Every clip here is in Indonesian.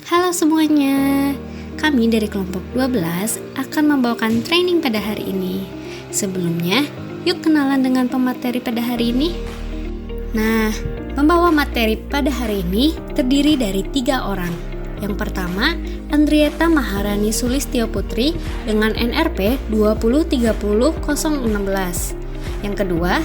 Halo semuanya, kami dari kelompok 12 akan membawakan training pada hari ini. Sebelumnya, yuk kenalan dengan pemateri pada hari ini. Nah, pembawa materi pada hari ini terdiri dari 3 orang. Yang pertama, Andrieta Maharani Sulistyo Putri dengan NRP 2030016. Yang kedua,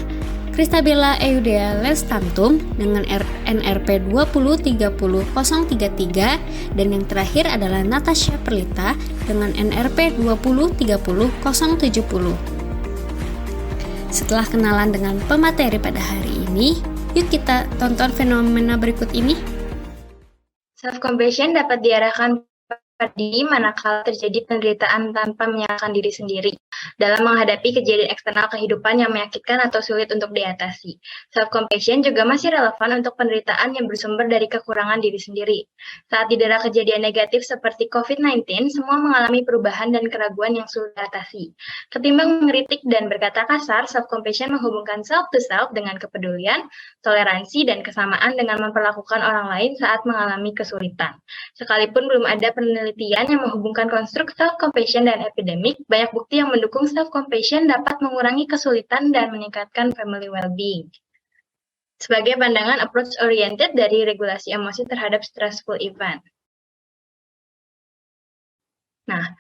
Kristabella Eudea Lestantum dengan NRP 2030033 dan yang terakhir adalah Natasha Perlita dengan NRP 2030070. Setelah kenalan dengan pemateri pada hari ini, yuk kita tonton fenomena berikut ini. Self-compassion dapat diarahkan pada diri manakala terjadi penderitaan tanpa menyalahkan diri sendiri dalam menghadapi kejadian eksternal kehidupan yang menyakitkan atau sulit untuk diatasi. Self-compassion juga masih relevan untuk penderitaan yang bersumber dari kekurangan diri sendiri. Saat didera kejadian negatif seperti COVID-19, semua mengalami perubahan dan keraguan yang sulit diatasi. Ketimbang mengkritik dan berkata kasar, self-compassion menghubungkan self-to-self dengan kepedulian, toleransi, dan kesamaan dengan memperlakukan orang lain saat mengalami kesulitan. Sekalipun belum ada penelitian yang menghubungkan konstruk self-compassion dan epidemik, banyak bukti yang mendukung self-compassion dapat mengurangi kesulitan dan meningkatkan family well-being. Sebagai pandangan approach-oriented dari regulasi emosi terhadap stressful event. Nah,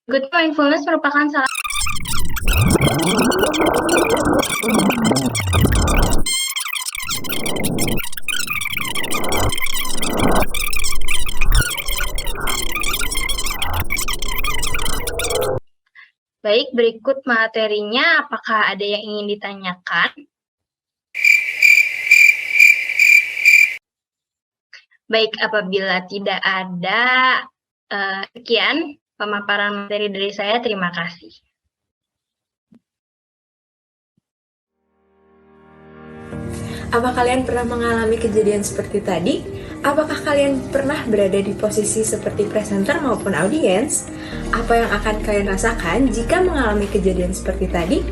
good mindfulness merupakan salah Baik, berikut materinya. Apakah ada yang ingin ditanyakan? Baik, apabila tidak ada, sekian pemaparan materi dari saya. Terima kasih. Apa kalian pernah mengalami kejadian seperti tadi? Apakah kalian pernah berada di posisi seperti presenter maupun audiens? Apa yang akan kalian rasakan jika mengalami kejadian seperti tadi?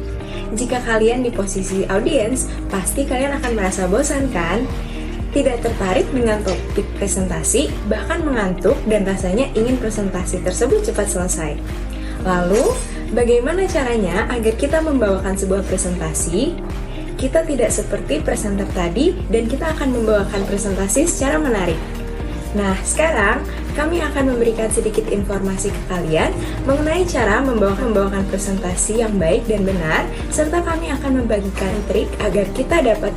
Jika kalian di posisi audiens, pasti kalian akan merasa bosan kan? Tidak tertarik dengan topik presentasi, bahkan mengantuk dan rasanya ingin presentasi tersebut cepat selesai. Lalu, bagaimana caranya agar kita membawakan sebuah presentasi? Kita tidak seperti presenter tadi dan kita akan membawakan presentasi secara menarik. Nah, sekarang kami akan memberikan sedikit informasi ke kalian mengenai cara membawakan presentasi yang baik dan benar, serta kami akan membagikan trik agar kita dapat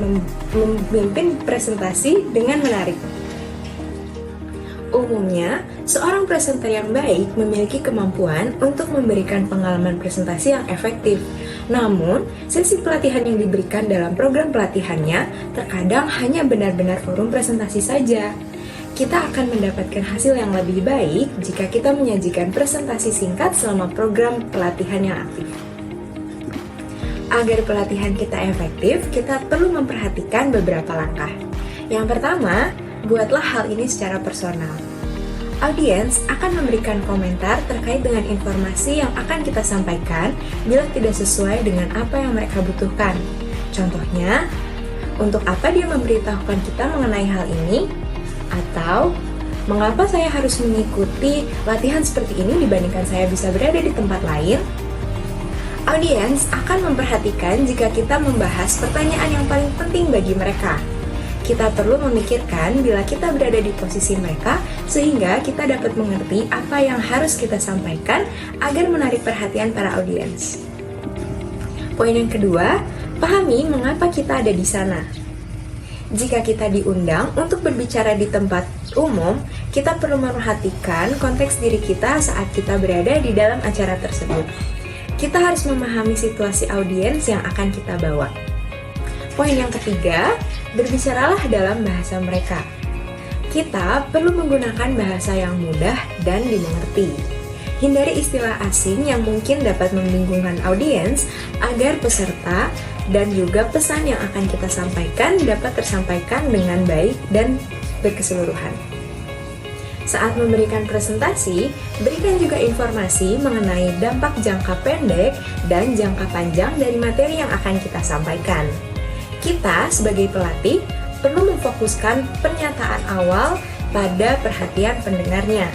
memimpin presentasi dengan menarik. Umumnya, seorang presenter yang baik memiliki kemampuan untuk memberikan pengalaman presentasi yang efektif. Namun, sesi pelatihan yang diberikan dalam program pelatihannya terkadang hanya benar-benar forum presentasi saja. Kita akan mendapatkan hasil yang lebih baik jika kita menyajikan presentasi singkat selama program pelatihan yang aktif. Agar pelatihan kita efektif, kita perlu memperhatikan beberapa langkah. Yang pertama, buatlah hal ini secara personal. Audiens akan memberikan komentar terkait dengan informasi yang akan kita sampaikan bila tidak sesuai dengan apa yang mereka butuhkan. Contohnya, untuk apa dia memberitahukan kita mengenai hal ini? Atau, mengapa saya harus mengikuti latihan seperti ini dibandingkan saya bisa berada di tempat lain? Audiens akan memperhatikan jika kita membahas pertanyaan yang paling penting bagi mereka. Kita perlu memikirkan bila kita berada di posisi mereka, sehingga kita dapat mengerti apa yang harus kita sampaikan agar menarik perhatian para audiens. Poin yang kedua, pahami mengapa kita ada di sana. Jika kita diundang untuk berbicara di tempat umum, kita perlu memperhatikan konteks diri kita saat kita berada di dalam acara tersebut. Kita harus memahami situasi audiens yang akan kita bawa. Poin yang ketiga, berbicaralah dalam bahasa mereka. Kita perlu menggunakan bahasa yang mudah dan dimengerti. Hindari istilah asing yang mungkin dapat membingungkan audiens agar peserta dan juga pesan yang akan kita sampaikan dapat tersampaikan dengan baik dan berkeseluruhan. Saat memberikan presentasi, berikan juga informasi mengenai dampak jangka pendek dan jangka panjang dari materi yang akan kita sampaikan. Kita sebagai pelatih perlu memfokuskan pernyataan awal pada perhatian pendengarnya.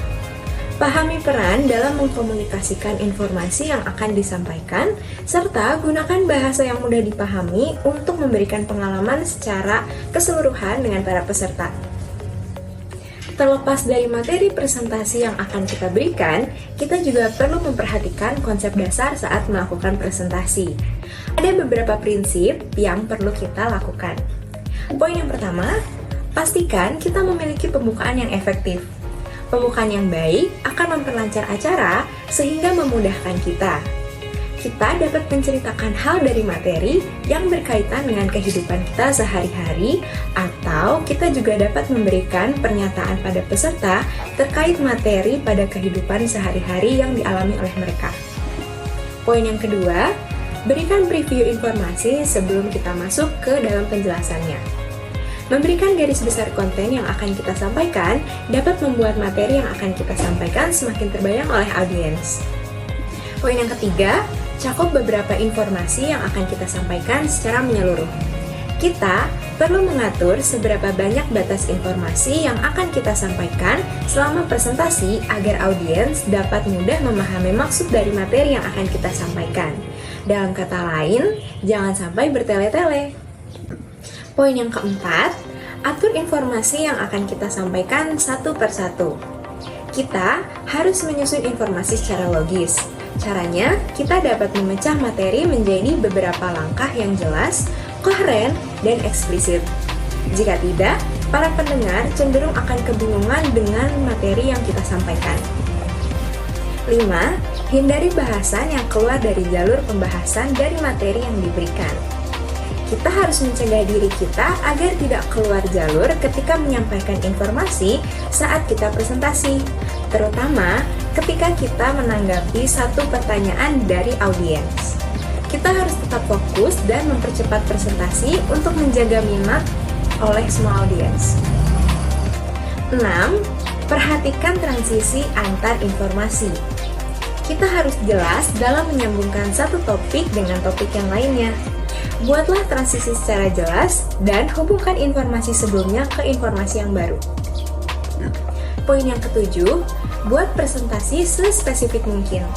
Pahami peran dalam mengkomunikasikan informasi yang akan disampaikan, serta gunakan bahasa yang mudah dipahami untuk memberikan pengalaman secara keseluruhan dengan para peserta. Terlepas dari materi presentasi yang akan kita berikan, kita juga perlu memperhatikan konsep dasar saat melakukan presentasi. Ada beberapa prinsip yang perlu kita lakukan. Poin yang pertama, pastikan kita memiliki pembukaan yang efektif. Pembukaan yang baik akan memperlancar acara sehingga memudahkan kita. Kita dapat menceritakan hal dari materi yang berkaitan dengan kehidupan kita sehari-hari, atau kita juga dapat memberikan pernyataan pada peserta terkait materi pada kehidupan sehari-hari yang dialami oleh mereka. Poin yang kedua, berikan preview informasi sebelum kita masuk ke dalam penjelasannya. Memberikan garis besar konten yang akan kita sampaikan dapat membuat materi yang akan kita sampaikan semakin terbayang oleh audiens. Poin yang ketiga, cakup beberapa informasi yang akan kita sampaikan secara menyeluruh. Kita perlu mengatur seberapa banyak batas informasi yang akan kita sampaikan selama presentasi agar audiens dapat mudah memahami maksud dari materi yang akan kita sampaikan. Dalam kata lain, jangan sampai bertele-tele. Poin yang keempat, atur informasi yang akan kita sampaikan satu persatu. Kita harus menyusun informasi secara logis. Caranya, kita dapat memecah materi menjadi beberapa langkah yang jelas, koheren, dan eksplisit. Jika tidak, para pendengar cenderung akan kebingungan dengan materi yang kita sampaikan. 5. Hindari bahasan yang keluar dari jalur pembahasan dari materi yang diberikan. Kita harus mencegah diri kita agar tidak keluar jalur ketika menyampaikan informasi saat kita presentasi, terutama ketika kita menanggapi satu pertanyaan dari audiens. Kita harus tetap fokus dan mempercepat presentasi untuk menjaga minat oleh semua audiens. 6. Perhatikan transisi antar informasi. Kita harus jelas dalam menyambungkan satu topik dengan topik yang lainnya. Buatlah transisi secara jelas dan hubungkan informasi sebelumnya ke informasi yang baru. Poin yang ketujuh, buat presentasi sespesifik mungkin.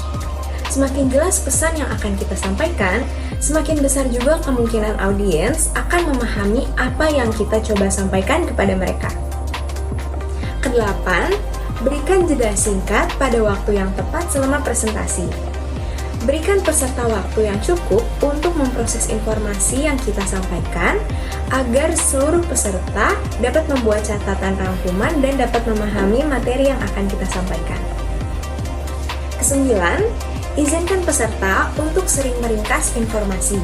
Semakin jelas pesan yang akan kita sampaikan, semakin besar juga kemungkinan audiens akan memahami apa yang kita coba sampaikan kepada mereka. Kedelapan, berikan jeda singkat pada waktu yang tepat selama presentasi. Berikan peserta waktu yang cukup untuk memproses informasi yang kita sampaikan agar seluruh peserta dapat membuat catatan rangkuman dan dapat memahami materi yang akan kita sampaikan. Kesembilan, izinkan peserta untuk sering meringkas informasi.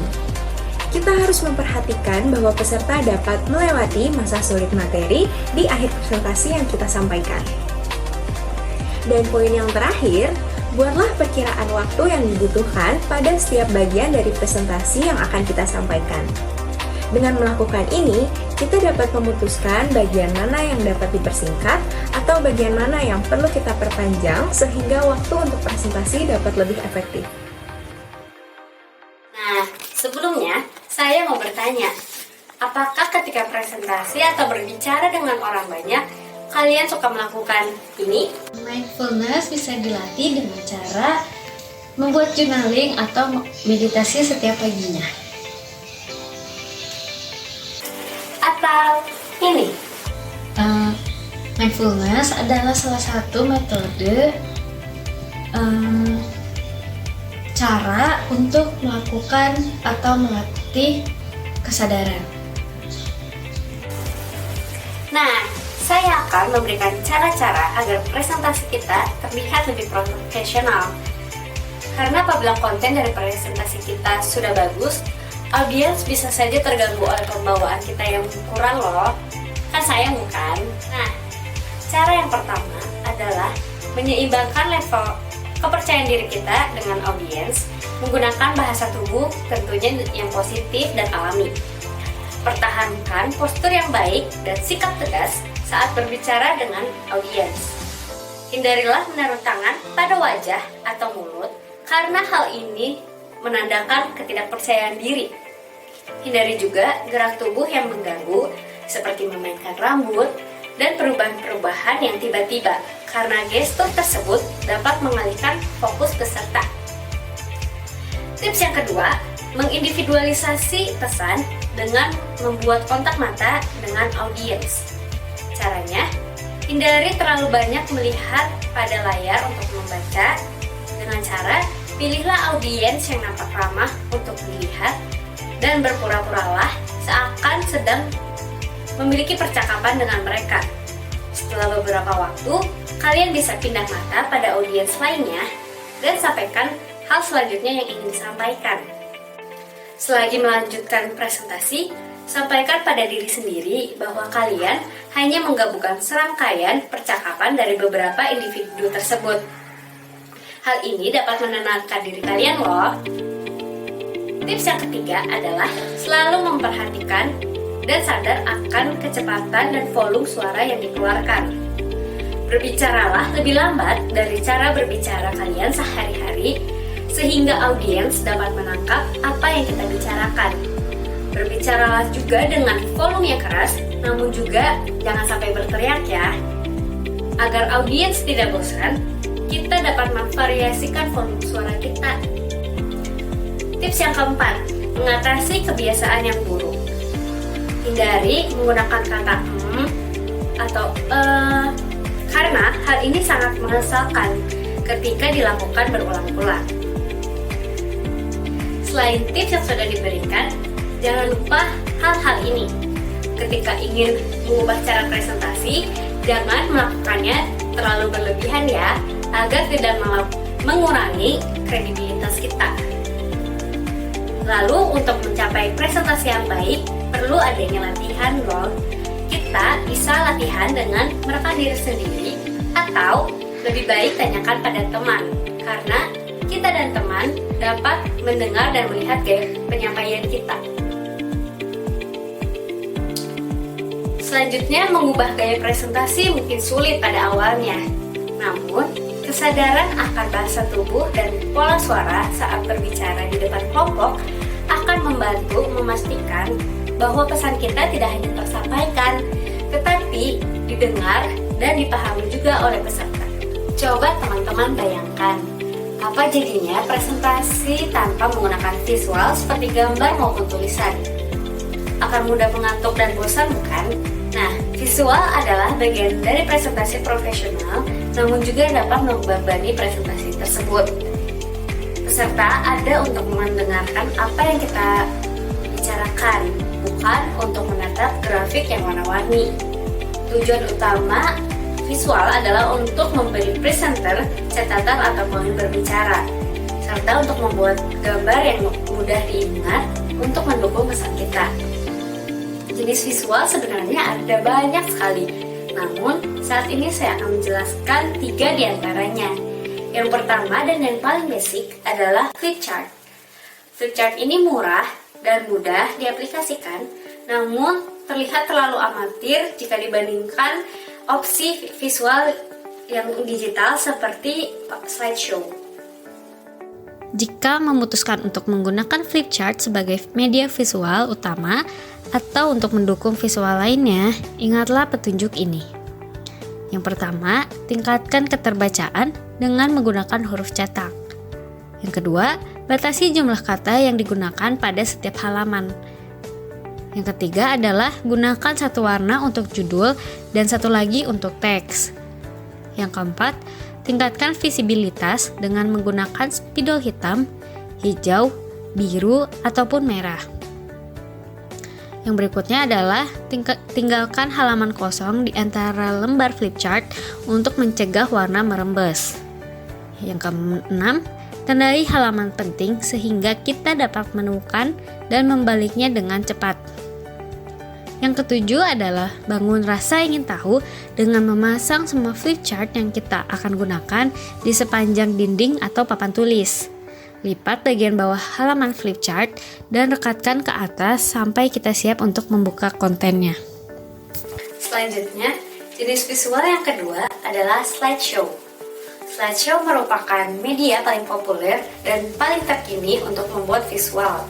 Kita harus memperhatikan bahwa peserta dapat melewati masa sulit materi di akhir presentasi yang kita sampaikan. Dan poin yang terakhir, buatlah perkiraan waktu yang dibutuhkan pada setiap bagian dari presentasi yang akan kita sampaikan. Dengan melakukan ini, kita dapat memutuskan bagian mana yang dapat dipersingkat atau bagian mana yang perlu kita perpanjang sehingga waktu untuk presentasi dapat lebih efektif. Nah, sebelumnya saya mau bertanya, apakah ketika presentasi atau berbicara dengan orang banyak, kalian suka melakukan ini? Mindfulness bisa dilatih dengan cara membuat journaling atau meditasi setiap paginya. Atau ini? Mindfulness adalah salah satu metode cara untuk melakukan atau melatih kesadaran. Nah, saya akan memberikan cara-cara agar presentasi kita terlihat lebih profesional. Karena apabila konten dari presentasi kita sudah bagus, audiens bisa saja terganggu oleh pembawaan kita yang kurang loh. Kan sayang bukan? Nah, cara yang pertama adalah menyeimbangkan level kepercayaan diri kita dengan audiens menggunakan bahasa tubuh tentunya yang positif dan alami. Pertahankan postur yang baik dan sikap tegas saat berbicara dengan audiens. Hindarilah menaruh tangan pada wajah atau mulut karena hal ini menandakan ketidakpercayaan diri. Hindari juga gerak tubuh yang mengganggu seperti memainkan rambut, dan perubahan-perubahan yang tiba-tiba, karena gestur tersebut dapat mengalihkan fokus peserta. Tips yang kedua, mengindividualisasi pesan dengan membuat kontak mata dengan audiens. Caranya, hindari terlalu banyak melihat pada layar untuk membaca. Dengan cara, pilihlah audiens yang nampak ramah untuk dilihat dan berpura-puralah seakan sedang memiliki percakapan dengan mereka. Setelah beberapa waktu, kalian bisa pindah mata pada audiens lainnya dan sampaikan hal selanjutnya yang ingin disampaikan. Selagi melanjutkan presentasi, sampaikan pada diri sendiri bahwa kalian hanya menggabungkan serangkaian percakapan dari beberapa individu tersebut. Hal ini dapat menenangkan diri kalian loh. Tips yang ketiga adalah selalu memperhatikan dan sadar akan kecepatan dan volume suara yang dikeluarkan. Berbicaralah lebih lambat dari cara berbicara kalian sehari-hari sehingga audiens dapat menangkap apa yang kita bicarakan. Berbicaralah juga dengan volume yang keras, namun juga jangan sampai berteriak ya. Agar audiens tidak bosan, kita dapat memvariasikan volume suara kita. Tips yang keempat, mengatasi kebiasaan yang buruk. Hindari menggunakan kata atau karena hal ini sangat mengesalkan ketika dilakukan berulang-ulang. Selain tips yang sudah diberikan, jangan lupa hal-hal ini. Ketika ingin mengubah cara presentasi, jangan melakukannya terlalu berlebihan ya, agar tidak mengurangi kredibilitas kita. Lalu untuk mencapai presentasi yang baik, perlu adanya latihan loh. Kita bisa latihan dengan merekam diri sendiri atau lebih baik tanyakan pada teman, karena kita dan teman dapat mendengar dan melihat gaya penyampaian kita. Selanjutnya, mengubah gaya presentasi mungkin sulit pada awalnya. Namun, kesadaran akan bahasa tubuh dan pola suara saat berbicara di depan kelompok akan membantu memastikan bahwa pesan kita tidak hanya tersampaikan, tetapi didengar dan dipahami juga oleh peserta. Coba teman-teman bayangkan, apa jadinya presentasi tanpa menggunakan visual seperti gambar maupun tulisan? Akan mudah mengantuk dan bosan bukan? Nah, visual adalah bagian dari presentasi profesional, namun juga dapat membebani presentasi tersebut. Peserta ada untuk mendengarkan apa yang kita bicarakan, bukan untuk menatap grafik yang warna-warni. Tujuan utama visual adalah untuk memberi presenter catatan atau poin berbicara, serta untuk membuat gambar yang mudah diingat untuk mendukung pesan kita. Jenis visual sebenarnya ada banyak sekali, namun saat ini saya akan menjelaskan 3 diantaranya. Yang pertama dan yang paling basic adalah flipchart. Flipchart ini murah dan mudah diaplikasikan, namun terlihat terlalu amatir jika dibandingkan opsi visual yang digital seperti slideshow. Jika memutuskan untuk menggunakan flipchart sebagai media visual utama atau untuk mendukung visual lainnya, ingatlah petunjuk ini. Yang pertama, tingkatkan keterbacaan dengan menggunakan huruf cetak. Yang kedua, batasi jumlah kata yang digunakan pada setiap halaman. Yang ketiga adalah gunakan satu warna untuk judul dan satu lagi untuk teks. Yang keempat, tingkatkan visibilitas dengan menggunakan spidol hitam, hijau, biru, ataupun merah. Yang berikutnya adalah tinggalkan halaman kosong di antara lembar flipchart untuk mencegah warna merembes. Yang keenam, tandai halaman penting sehingga kita dapat menemukan dan membaliknya dengan cepat. Yang ketujuh adalah bangun rasa ingin tahu dengan memasang semua flipchart yang kita akan gunakan di sepanjang dinding atau papan tulis. Lipat bagian bawah halaman flipchart dan rekatkan ke atas sampai kita siap untuk membuka kontennya. Selanjutnya, jenis visual yang kedua adalah slideshow. Slideshow merupakan media paling populer dan paling terkini untuk membuat visual.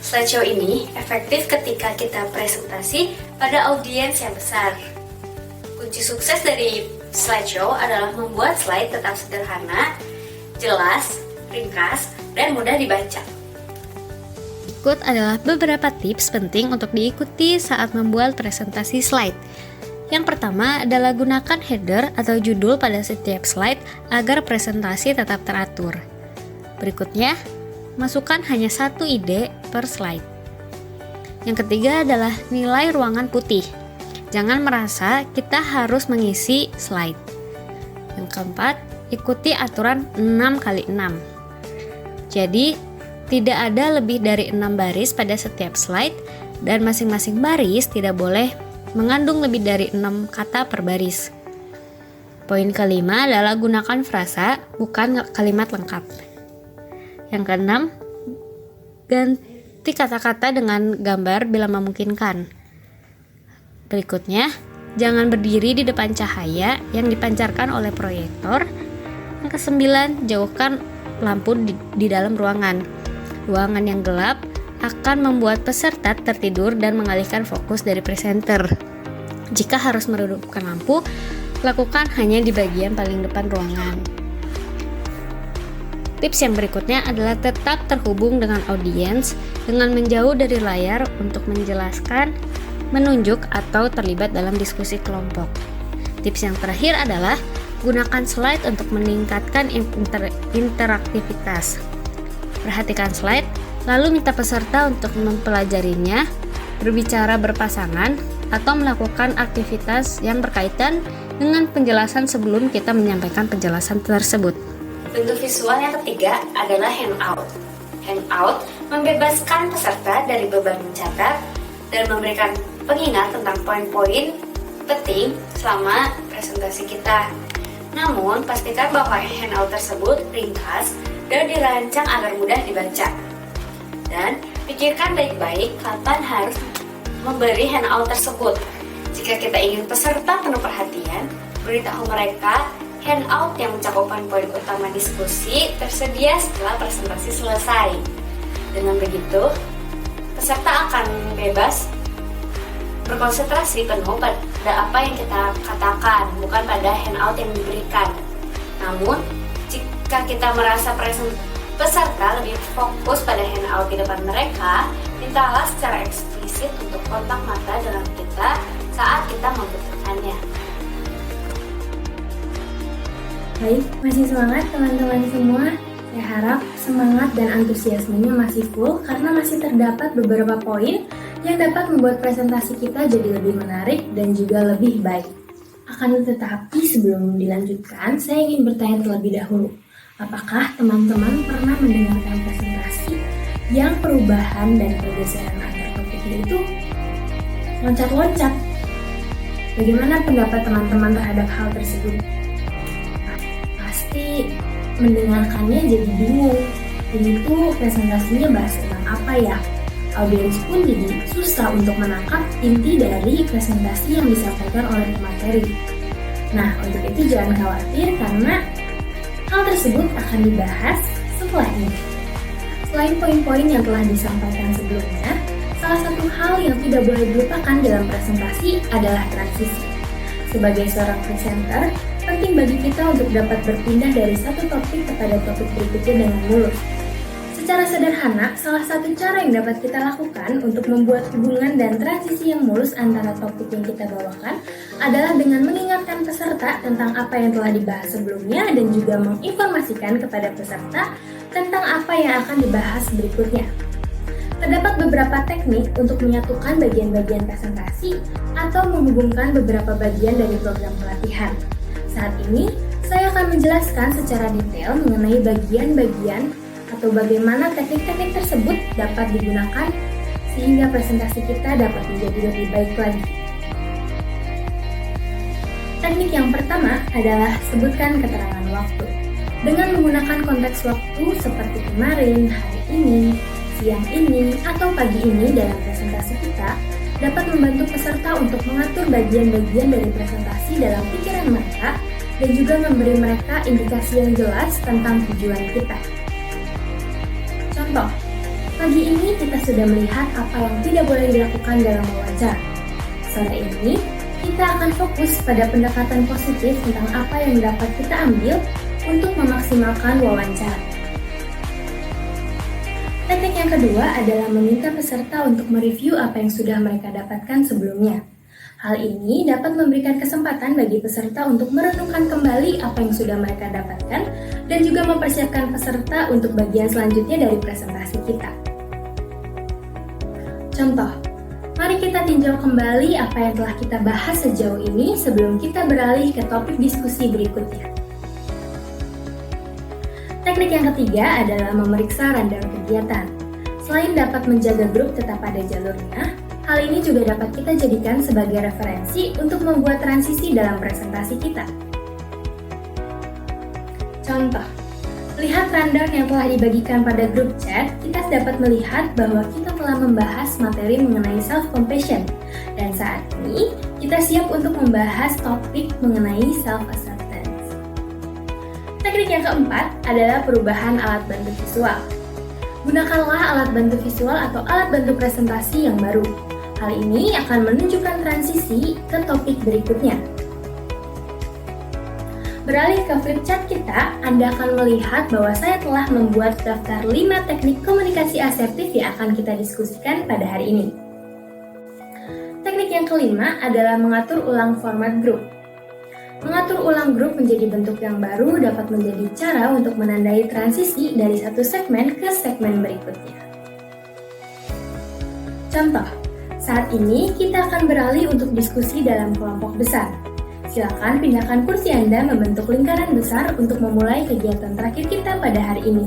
Slideshow ini efektif ketika kita presentasi pada audiens yang besar. Kunci sukses dari slideshow adalah membuat slide tetap sederhana, jelas, ringkas, dan mudah dibaca. Berikut adalah beberapa tips penting untuk diikuti saat membuat presentasi slide. Yang pertama adalah gunakan header atau judul pada setiap slide agar presentasi tetap teratur. Berikutnya, masukkan hanya satu ide per slide. Yang ketiga adalah nilai ruangan putih. Jangan merasa kita harus mengisi slide. Yang keempat, ikuti aturan 6x6. Jadi, tidak ada lebih dari 6 baris pada setiap slide dan masing-masing baris tidak boleh mengandung lebih dari 6 kata per baris. Poin kelima adalah gunakan frasa, bukan kalimat lengkap. Yang keenam, ganti kata-kata dengan gambar bila memungkinkan. Berikutnya, jangan berdiri di depan cahaya yang dipancarkan oleh proyektor. Yang kesembilan, jauhkan lampu di dalam ruangan. Ruangan yang gelap akan membuat peserta tertidur dan mengalihkan fokus dari presenter. Jika harus meredupkan lampu, lakukan hanya di bagian paling depan ruangan. Tips yang berikutnya adalah tetap terhubung dengan audiens dengan menjauh dari layar untuk menjelaskan, menunjuk, atau terlibat dalam diskusi kelompok. Tips yang terakhir adalah gunakan slide untuk meningkatkan interaktivitas. Perhatikan slide, lalu minta peserta untuk mempelajarinya, berbicara berpasangan, atau melakukan aktivitas yang berkaitan dengan penjelasan sebelum kita menyampaikan penjelasan tersebut. Bentuk visual yang ketiga adalah handout. Handout membebaskan peserta dari beban mencatat dan memberikan pengingat tentang poin-poin penting selama presentasi kita. Namun, pastikan bahwa handout tersebut ringkas dan dirancang agar mudah dibaca. Dan pikirkan baik-baik kapan harus memberi handout tersebut. Jika kita ingin peserta penuh perhatian, beritahu mereka handout yang mencakup poin utama diskusi tersedia setelah presentasi selesai. Dengan begitu, peserta akan bebas berkonsentrasi penuh pada apa yang kita katakan, bukan pada handout yang diberikan. Namun, jika kita merasa peserta lebih fokus pada handout di depan mereka, mintalah secara eksplisit untuk kontak mata dengan kita saat kita membutuhkannya. Baik, masih semangat teman-teman semua? Saya harap semangat dan antusiasmenya masih full karena masih terdapat beberapa poin yang dapat membuat presentasi kita jadi lebih menarik dan juga lebih baik. Akan tetapi sebelum dilanjutkan, saya ingin bertanya terlebih dahulu. Apakah teman-teman pernah mendengarkan presentasi yang perubahan dan pergeseran antar topiknya itu loncat-loncat? Bagaimana pendapat teman-teman terhadap hal tersebut? Pasti mendengarkannya jadi bingung. Ini tuh presentasinya bahas tentang apa ya? Audiens pun jadi susah untuk menangkap inti dari presentasi yang disampaikan oleh pemateri. Nah, untuk itu jangan khawatir karena hal tersebut akan dibahas setelah ini. Selain poin-poin yang telah disampaikan sebelumnya, salah satu hal yang tidak boleh dilupakan dalam presentasi adalah transisi. Sebagai seorang presenter, penting bagi kita untuk dapat berpindah dari satu topik kepada topik berikutnya dengan mulus. Secara sederhana, salah satu cara yang dapat kita lakukan untuk membuat hubungan dan transisi yang mulus antara topik yang kita bawakan adalah dengan mengingatkan peserta tentang apa yang telah dibahas sebelumnya dan juga menginformasikan kepada peserta tentang apa yang akan dibahas berikutnya. Terdapat beberapa teknik untuk menyatukan bagian-bagian presentasi atau menghubungkan beberapa bagian dari program pelatihan. Saat ini, saya akan menjelaskan secara detail mengenai bagian-bagian atau bagaimana teknik-teknik tersebut dapat digunakan sehingga presentasi kita dapat menjadi lebih baik lagi. Teknik yang pertama adalah sebutkan keterangan waktu. Dengan menggunakan konteks waktu seperti kemarin, hari ini, siang ini, atau pagi ini dalam presentasi kita, dapat membantu peserta untuk mengatur bagian-bagian dari presentasi dalam pikiran mereka dan juga memberi mereka indikasi yang jelas tentang tujuan kita. Contoh, pagi ini kita sudah melihat apa yang tidak boleh dilakukan dalam wawancara. Sore ini, kita akan fokus pada pendekatan positif tentang apa yang dapat kita ambil untuk memaksimalkan wawancara. Teknik yang kedua adalah meminta peserta untuk mereview apa yang sudah mereka dapatkan sebelumnya. Hal ini dapat memberikan kesempatan bagi peserta untuk merenungkan kembali apa yang sudah mereka dapatkan dan juga mempersiapkan peserta untuk bagian selanjutnya dari presentasi kita. Contoh, mari kita tinjau kembali apa yang telah kita bahas sejauh ini sebelum kita beralih ke topik diskusi berikutnya. Teknik yang ketiga adalah memeriksa rundown kegiatan. Selain dapat menjaga grup tetap pada jalurnya, hal ini juga dapat kita jadikan sebagai referensi untuk membuat transisi dalam presentasi kita. Contoh, lihat rundown yang telah dibagikan pada grup chat, kita dapat melihat bahwa kita telah membahas materi mengenai self-compassion. Dan saat ini, kita siap untuk membahas topik mengenai self-acceptance. Teknik yang keempat adalah perubahan alat bantu visual. Gunakanlah alat bantu visual atau alat bantu presentasi yang baru. Hal ini akan menunjukkan transisi ke topik berikutnya. Beralih ke flip chart kita, Anda akan melihat bahwa saya telah membuat daftar 5 teknik komunikasi asertif yang akan kita diskusikan pada hari ini. Teknik yang kelima adalah mengatur ulang format grup. Mengatur ulang grup menjadi bentuk yang baru dapat menjadi cara untuk menandai transisi dari satu segmen ke segmen berikutnya. Contoh, saat ini kita akan beralih untuk diskusi dalam kelompok besar. Silakan pindahkan kursi Anda membentuk lingkaran besar untuk memulai kegiatan terakhir kita pada hari ini.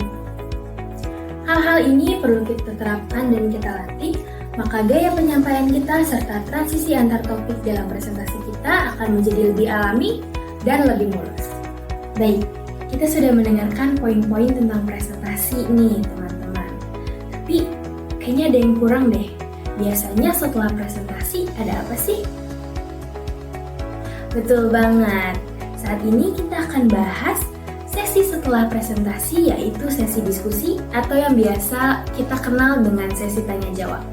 Hal-hal ini perlu kita terapkan dan kita latih, maka gaya penyampaian kita serta transisi antar topik dalam presentasi kita akan menjadi lebih alami dan lebih mulus. Baik, kita sudah mendengarkan poin-poin tentang presentasi nih teman-teman. Tapi kayaknya ada yang kurang deh. Biasanya setelah presentasi ada apa sih? Betul banget. Saat ini kita akan bahas sesi setelah presentasi, yaitu sesi diskusi atau yang biasa kita kenal dengan sesi tanya jawab.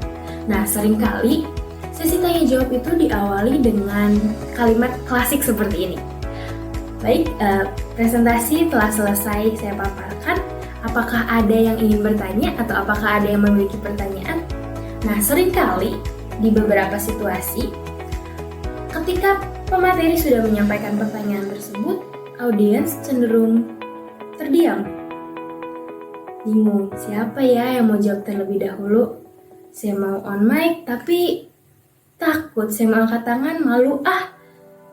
Nah, seringkali sesi tanya jawab itu diawali dengan kalimat klasik seperti ini. Baik, presentasi telah selesai saya paparkan. Apakah ada yang ingin bertanya atau apakah ada yang memiliki pertanyaan? Nah, seringkali di beberapa situasi, ketika pemateri sudah menyampaikan pertanyaan tersebut, audiens cenderung terdiam. Bingung, siapa ya yang mau jawab terlebih dahulu? Saya mau on mic, tapi takut. Saya mau angkat tangan, malu.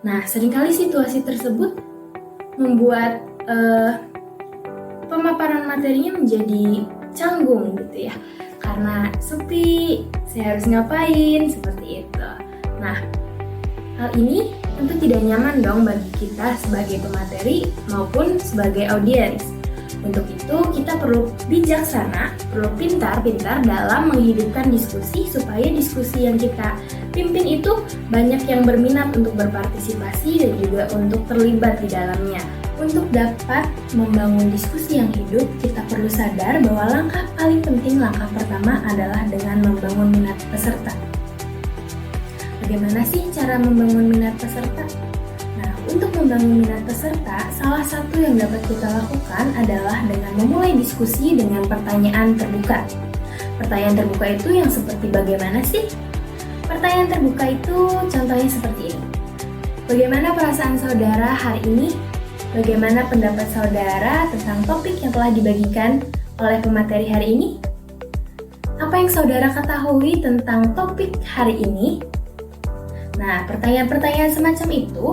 Nah, seringkali situasi tersebut membuat pemaparan materinya menjadi canggung gitu ya. Karena sepi, saya harus ngapain, seperti itu. Nah, hal ini tentu tidak nyaman dong bagi kita sebagai pemateri maupun sebagai audiens. Untuk itu, kita perlu bijaksana, perlu pintar-pintar dalam menghidupkan diskusi supaya diskusi yang kita pimpin itu banyak yang berminat untuk berpartisipasi dan juga untuk terlibat di dalamnya. Untuk dapat membangun diskusi yang hidup, kita perlu sadar bahwa langkah paling penting, langkah pertama adalah dengan membangun minat peserta. Bagaimana sih cara membangun minat peserta? Nah, untuk membangun minat peserta, salah satu yang dapat kita lakukan adalah dengan memulai diskusi dengan pertanyaan terbuka. Pertanyaan terbuka itu yang seperti bagaimana sih? Pertanyaan terbuka itu contohnya seperti ini. Bagaimana perasaan saudara hari ini? Bagaimana pendapat saudara tentang topik yang telah dibagikan oleh pemateri hari ini? Apa yang saudara ketahui tentang topik hari ini? Nah, pertanyaan-pertanyaan semacam itu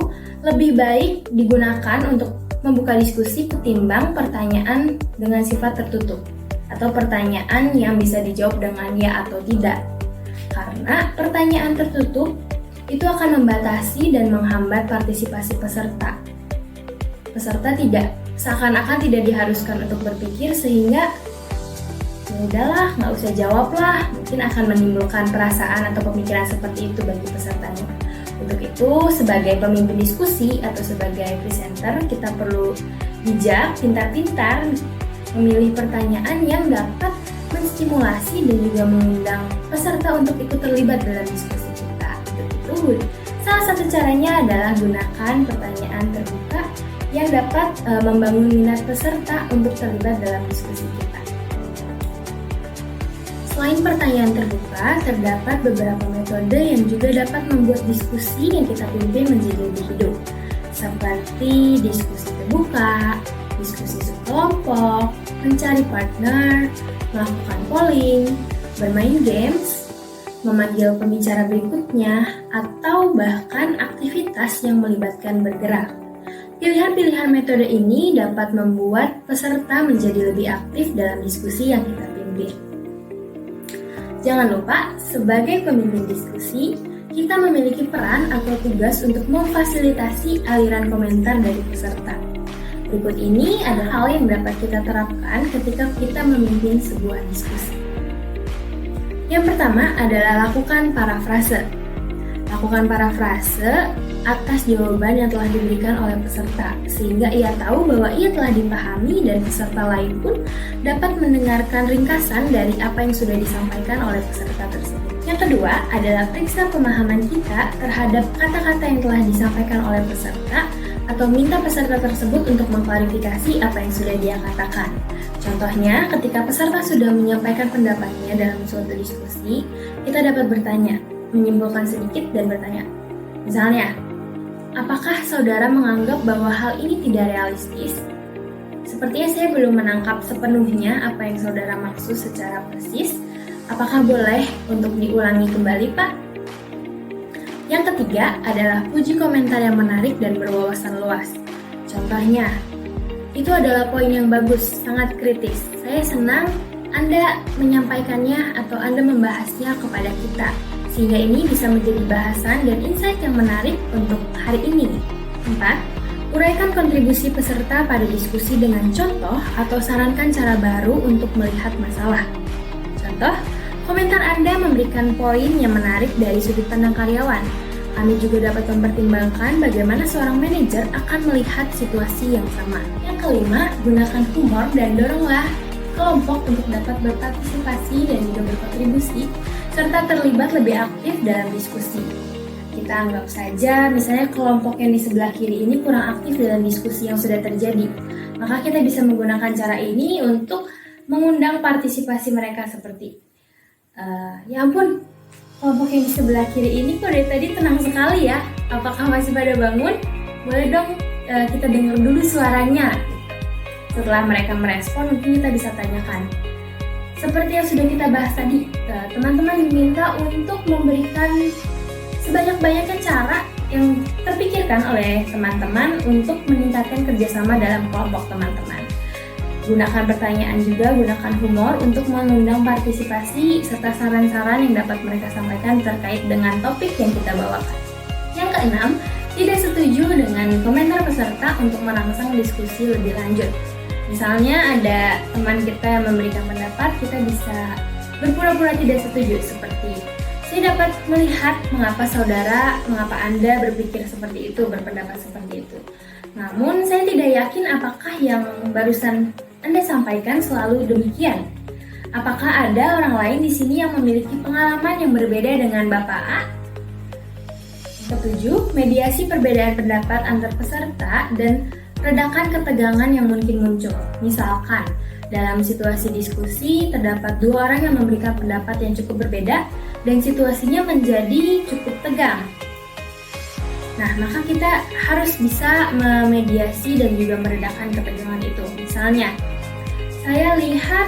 lebih baik digunakan untuk membuka diskusi ketimbang pertanyaan dengan sifat tertutup atau pertanyaan yang bisa dijawab dengan ya atau tidak. Karena pertanyaan tertutup itu akan membatasi dan menghambat partisipasi peserta. Peserta seakan-akan tidak diharuskan untuk berpikir sehingga ya udahlah, nggak usah jawab lah, mungkin akan menimbulkan perasaan atau pemikiran seperti itu bagi pesertanya. Untuk itu, sebagai pemimpin diskusi atau sebagai presenter, kita perlu bijak, pintar-pintar memilih pertanyaan yang dapat menstimulasi dan juga mengundang peserta untuk ikut terlibat dalam diskusi kita. Untuk itu, Salah satu caranya adalah gunakan pertanyaan terbuka yang dapat membangun minat peserta untuk terlibat dalam diskusi kita. Selain pertanyaan terbuka, terdapat beberapa metode yang juga dapat membuat diskusi yang kita pimpin menjadi lebih hidup, seperti diskusi terbuka, diskusi sekelompok, mencari partner, melakukan polling, bermain games, memanggil pembicara berikutnya, atau bahkan aktivitas yang melibatkan bergerak. Pilihan-pilihan metode ini dapat membuat peserta menjadi lebih aktif dalam diskusi yang kita pimpin. Jangan lupa, sebagai pemimpin diskusi, kita memiliki peran atau tugas untuk memfasilitasi aliran komentar dari peserta. Berikut ini adalah hal yang dapat kita terapkan ketika kita memimpin sebuah diskusi. Yang pertama adalah lakukan parafrase. Lakukan parafrase atas jawaban yang telah diberikan oleh peserta, sehingga ia tahu bahwa ia telah dipahami dan peserta lain pun dapat mendengarkan ringkasan dari apa yang sudah disampaikan oleh peserta tersebut. Yang kedua adalah periksa pemahaman kita terhadap kata-kata yang telah disampaikan oleh peserta atau minta peserta tersebut untuk mengklarifikasi apa yang sudah dia katakan. Contohnya, ketika peserta sudah menyampaikan pendapatnya dalam suatu diskusi, kita dapat bertanya, menyimpulkan sedikit dan bertanya. Misalnya, apakah saudara menganggap bahwa hal ini tidak realistis? Sepertinya saya belum menangkap sepenuhnya apa yang saudara maksud secara persis. Apakah boleh untuk diulangi kembali, Pak? Yang ketiga adalah puji komentar yang menarik dan berwawasan luas. Contohnya, itu adalah poin yang bagus, sangat kritis. Saya senang Anda menyampaikannya atau Anda membahasnya kepada kita, sehingga ini bisa menjadi bahasan dan insight yang menarik untuk hari ini. 4. Uraikan kontribusi peserta pada diskusi dengan contoh atau sarankan cara baru untuk melihat masalah. Contoh, komentar Anda memberikan poin yang menarik dari sudut pandang karyawan. Kami juga dapat mempertimbangkan bagaimana seorang manajer akan melihat situasi yang sama. Yang kelima, gunakan humor dan doronglah kelompok untuk dapat berpartisipasi dan juga berkontribusi, serta terlibat lebih aktif dalam diskusi. Kita anggap saja misalnya kelompok yang di sebelah kiri ini kurang aktif dalam diskusi yang sudah terjadi. Maka kita bisa menggunakan cara ini untuk mengundang partisipasi mereka seperti ya ampun, kelompok yang di sebelah kiri ini kok dari tadi tenang sekali ya. Apakah masih pada bangun? Boleh dong kita dengar dulu suaranya. Setelah mereka merespon, mungkin kita bisa tanyakan. Seperti yang sudah kita bahas tadi, teman-teman diminta untuk memberikan sebanyak-banyaknya cara yang terpikirkan oleh teman-teman untuk meningkatkan kerjasama dalam kelompok teman-teman. Gunakan pertanyaan juga, gunakan humor untuk mengundang partisipasi serta saran-saran yang dapat mereka sampaikan terkait dengan topik yang kita bawakan. Yang keenam, tidak setuju dengan komentar peserta untuk merangsang diskusi lebih lanjut. Misalnya ada teman kita yang memberikan pendapat, kita bisa berpura-pura tidak setuju seperti, saya dapat melihat mengapa Anda berpikir seperti itu, berpendapat seperti itu. Namun saya tidak yakin apakah yang barusan Anda sampaikan selalu demikian. Apakah ada orang lain di sini yang memiliki pengalaman yang berbeda dengan Bapak A? Ketujuh, mediasi perbedaan pendapat antar peserta dan redakan ketegangan yang mungkin muncul. Misalkan, dalam situasi diskusi terdapat dua orang yang memberikan pendapat yang cukup berbeda dan situasinya menjadi cukup tegang. Nah, maka kita harus bisa memediasi dan juga meredakan ketegangan itu. Misalnya, saya lihat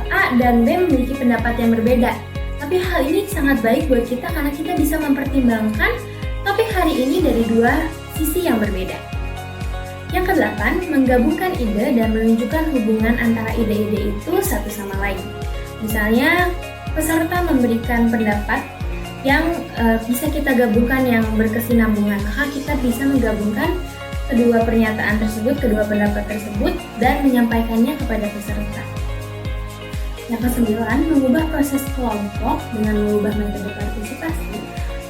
A dan B memiliki pendapat yang berbeda. Tapi hal ini sangat baik buat kita karena kita bisa mempertimbangkan topik hari ini dari dua sisi yang berbeda. Yang kedelapan, menggabungkan ide dan menunjukkan hubungan antara ide-ide itu satu sama lain. Misalnya, peserta memberikan pendapat yang bisa kita gabungkan yang berkesinambungan, maka kita bisa menggabungkan kedua pernyataan tersebut, kedua pendapat tersebut, dan menyampaikannya kepada peserta. Yang kesembilan, mengubah proses kelompok dengan mengubah metode partisipasi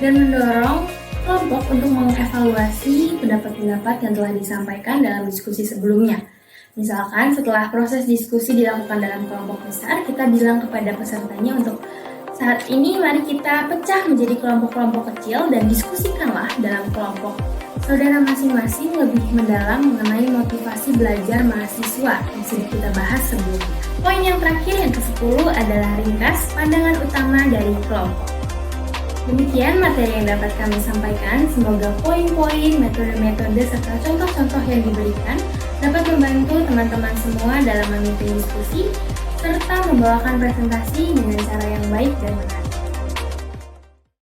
dan mendorong kelompok untuk mengevaluasi pendapat-pendapat yang telah disampaikan dalam diskusi sebelumnya. Misalkan setelah proses diskusi dilakukan dalam kelompok besar, kita bilang kepada pesertanya untuk Saat ini mari kita pecah menjadi kelompok-kelompok kecil dan diskusikanlah dalam kelompok saudara masing-masing lebih mendalam mengenai motivasi belajar mahasiswa yang sudah kita bahas sebelumnya. Poin yang terakhir yang ke-10 adalah ringkas pandangan utama dari kelompok. Demikian materi yang dapat kami sampaikan. Semoga poin-poin, metode-metode, serta contoh-contoh yang diberikan dapat membantu teman-teman semua dalam memimpin diskusi serta membawakan presentasi dengan cara yang baik dan menarik.